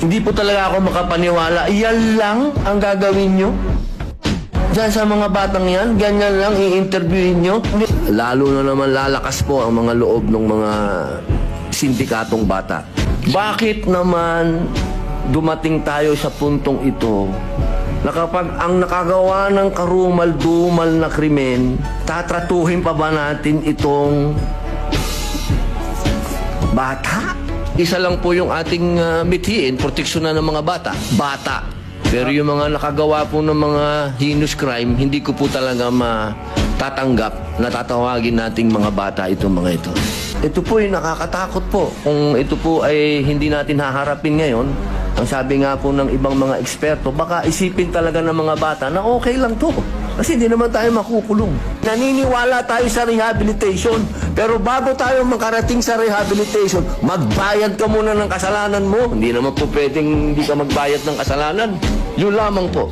Hindi po talaga ako makapaniwala. Yan lang ang gagawin nyo? Diyan sa mga batang yan, ganyan lang i-interviewin nyo? Lalo na naman lalakas po ang mga loob ng mga sindikatong bata. Bakit naman dumating tayo sa puntong ito na kapag ang nakagawa ng karumal-dumal na krimen, tatratuhin pa ba natin itong bata? Isa lang po yung ating mithiin, proteksyon na ng mga bata. Bata. Pero yung mga nakagawa po ng mga heinous crime, hindi ko po talaga matatanggap na tatawagin nating mga bata itong mga ito. Ito po ay nakakatakot po. Kung ito po ay hindi natin haharapin ngayon, ang sabi nga po ng ibang mga eksperto, baka isipin talaga ng mga bata na okay lang to. Kasi hindi naman tayo makukulong. Naniniwala tayo sa rehabilitation. Pero bago tayo makarating sa rehabilitation, magbayad ka muna ng kasalanan mo. Hindi naman po pwedeng hindi ka magbayad ng kasalanan. Yun lamang po.